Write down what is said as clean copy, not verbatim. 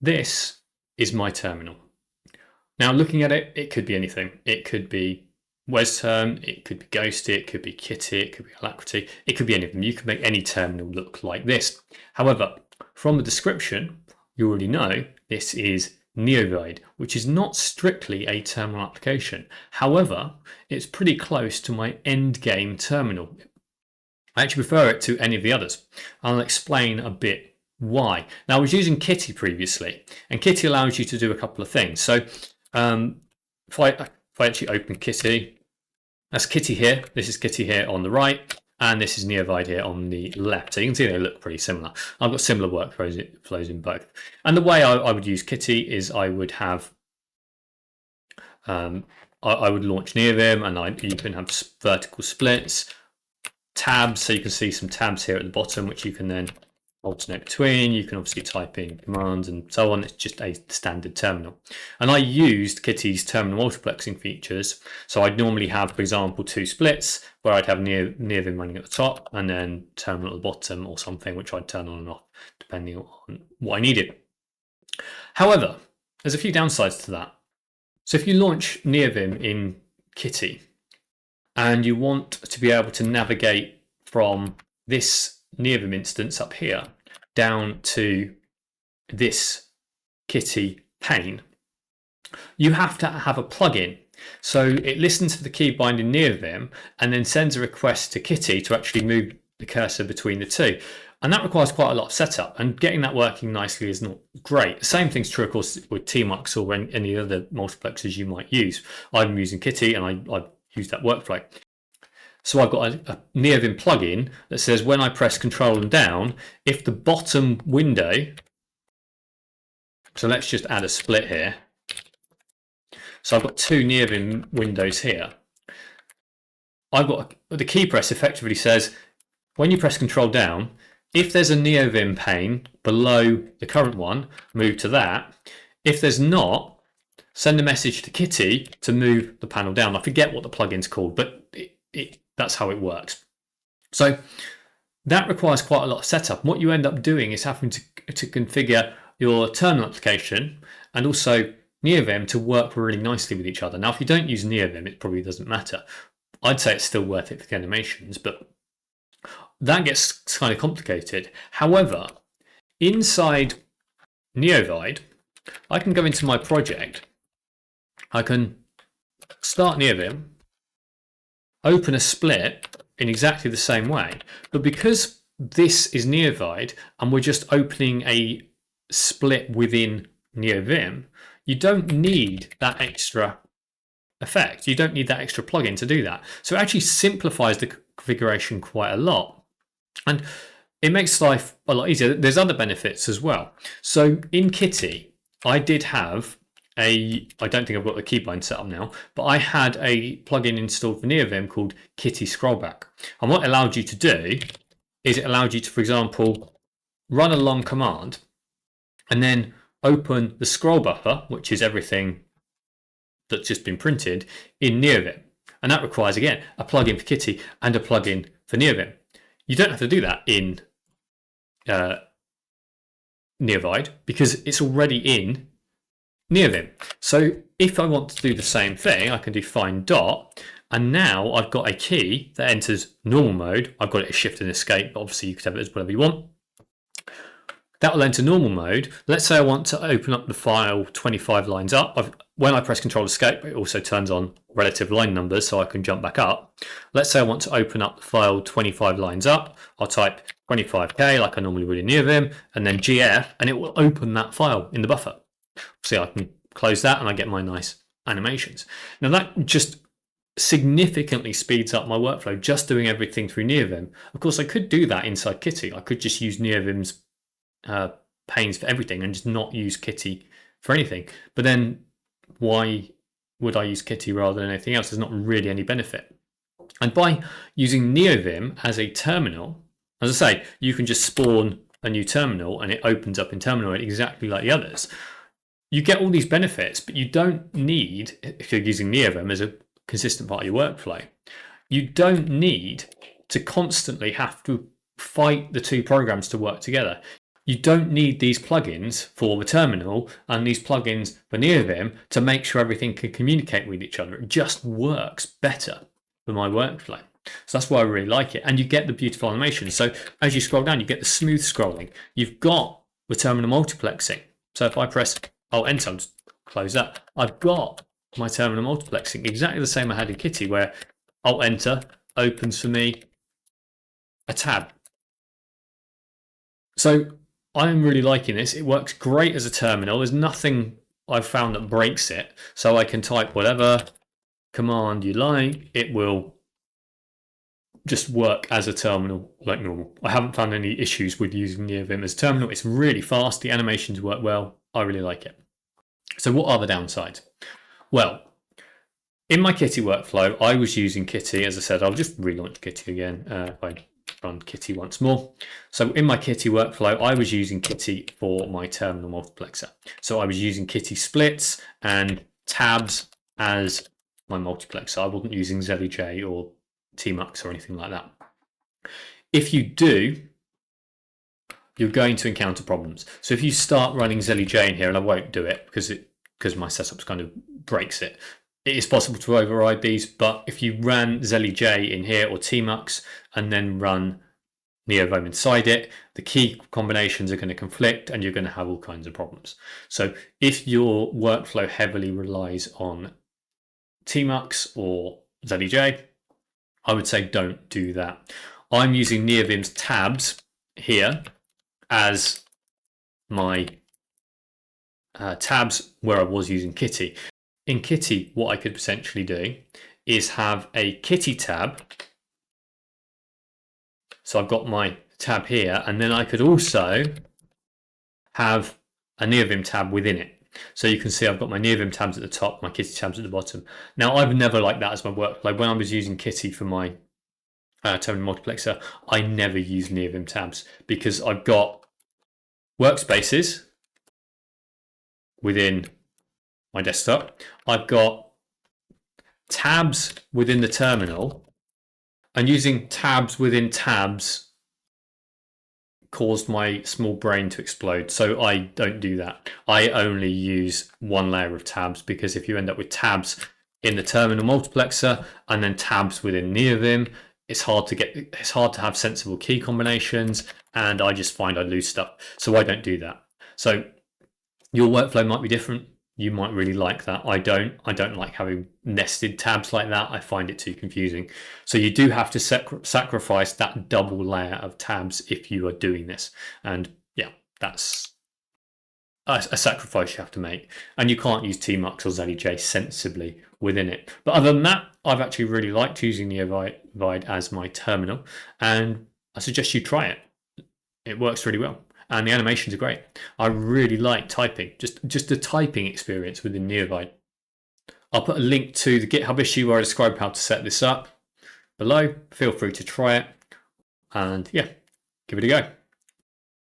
this is my terminal. Now looking at it, it could be anything. It could be Wezterm, it could be Ghostty, it could be Kitty, it could be Alacritty, it could be any of them. You can make any terminal look like this. However, from the description, you already know this is Neovide, which is not strictly a terminal application. However, it's pretty close to my end game terminal. I actually prefer it to any of the others. I'll explain a bit why. Now I was using Kitty previously, and Kitty allows you to do a couple of things. So if I actually open Kitty, that's Kitty here. This is Kitty here on the right, and this is Neovide here on the left. So you can see they look pretty similar. I've got similar workflows in both. And the way I would use Kitty is I would have, I would launch Neovim, and you can have vertical splits, tabs. So you can see some tabs here at the bottom, which you can then alternate between. You can obviously type in commands and so on. It's just a standard terminal. And I used Kitty's terminal multiplexing features. So I'd normally have, for example, 2 splits where I'd have Neovim running at the top and then terminal at the bottom or something, which I'd turn on and off depending on what I needed. However, there's a few downsides to that. So if you launch Neovim in Kitty and you want to be able to navigate from this Neovim instance up here down to this Kitty pane, you have to have a plugin. So it listens for the keybind in Neovim and then sends a request to Kitty to actually move the cursor between the two. And that requires quite a lot of setup, and getting that working nicely is not great. The same thing's true, of course, with Tmux or any other multiplexers you might use. I'm using Kitty and I've used that workflow. So I've got a Neovim plugin that says when I press Control and down, if the bottom window, so let's just add a split here. So I've got 2 Neovim windows here. I've got the key press effectively says when you press Control down, if there's a Neovim pane below the current one, move to that. If there's not, send a message to Kitty to move the panel down. I forget what the plugin's called, but that's how it works. So that requires quite a lot of setup. What you end up doing is having to configure your terminal application and also Neovim to work really nicely with each other. Now, if you don't use Neovim, it probably doesn't matter. I'd say it's still worth it for the animations, but that gets kind of complicated. However, inside Neovide, I can go into my project. I can start Neovim, open a split in exactly the same way, but because this is Neovide and we're just opening a split within Neovim, you don't need that extra effect. You don't need that extra plugin to do that. So it actually simplifies the configuration quite a lot, and it makes life a lot easier. There's other benefits as well. So in Kitty, I did have I don't think I've got the keybind set up now, but I had a plugin installed for Neovim called Kitty Scrollback. And what it allowed you to do is it allowed you to, for example, run a long command and then open the scroll buffer, which is everything that's just been printed, in Neovim. And that requires, again, a plugin for Kitty and a plugin for Neovim. You don't have to do that in Neovide because it's already in Neovim. So if I want to do the same thing, I can do find dot, and now I've got a key that enters normal mode. I've got it as shift and escape, but obviously you could have it as whatever you want. That will enter normal mode. Let's say I want to open up the file 25 lines up. When I press Control Escape, it also turns on relative line numbers so I can jump back up. Let's say I want to open up the file 25 lines up. I'll type 25k like I normally would in Neovim, and then GF, and it will open that file in the buffer. See, I can close that and I get my nice animations. Now that just significantly speeds up my workflow, just doing everything through Neovim. Of course, I could do that inside Kitty. I could just use Neovim's panes for everything and just not use Kitty for anything. But then why would I use Kitty rather than anything else? There's not really any benefit. And by using Neovim as a terminal, as I say, you can just spawn a new terminal and it opens up in terminal exactly like the others. You get all these benefits, but you don't need, if you're using Neovim as a consistent part of your workflow, you don't need to constantly have to fight the two programs to work together. You don't need these plugins for the terminal and these plugins for Neovide to make sure everything can communicate with each other. It just works better for my workflow. So that's why I really like it. And you get the beautiful animation. So as you scroll down, you get the smooth scrolling. You've got the terminal multiplexing. So if I press Alt Enter, I'll just close that. I've got my terminal multiplexing, exactly the same I had in Kitty, where Alt Enter opens for me a tab. So I'm really liking this. It works great as a terminal. There's nothing I've found that breaks it. So I can type whatever command you like. It will just work as a terminal like normal. I haven't found any issues with using Neovide as a terminal. It's really fast. The animations work well. I really like it. So what are the downsides? Well, in my Kitty workflow, I was using Kitty. As I said, I'll just relaunch Kitty again if I run Kitty once more. So in my Kitty workflow, I was using Kitty for my terminal multiplexer. So I was using Kitty splits and tabs as my multiplexer. I wasn't using ZeLJ or Tmux or anything like that. If you do, you're going to encounter problems. So if you start running ZeLJ in here, and I won't do it because my setup's kind of breaks it. It is possible to override these, but if you ran ZeLJ in here or Tmux and then run Neovide inside it, the key combinations are going to conflict and you're going to have all kinds of problems. So if your workflow heavily relies on Tmux or ZeLJ, I would say don't do that. I'm using Neovide's tabs here as my tabs where I was using Kitty. In Kitty, what I could potentially do is have a Kitty tab. So I've got my tab here, and then I could also have a Neovide tab within it. So you can see I've got my Neovide tabs at the top, my Kitty tabs at the bottom. Now, I've never liked that as my workflow. When I was using Kitty for my terminal multiplexer, I never used Neovide tabs because I've got workspaces within my desktop. I've got tabs within the terminal, and using tabs within tabs caused my small brain to explode. So I don't do that. I only use one layer of tabs, because if you end up with tabs in the terminal multiplexer and then tabs within Neovide, it's hard to have sensible key combinations, and I just find I lose stuff. So I don't do that. So your workflow might be different. You might really like that. I don't like having nested tabs like that. I find it too confusing. So you do have to sacrifice that double layer of tabs if you are doing this. And yeah, that's a sacrifice you have to make. And you can't use Tmux or ZeLJ sensibly within it. But other than that, I've actually really liked using Neovide as my terminal, and I suggest you try it. It works really well. And the animations are great. I really like typing, just the typing experience within Neovide. I'll put a link to the GitHub issue where I describe how to set this up below. Feel free to try it. And yeah, give it a go.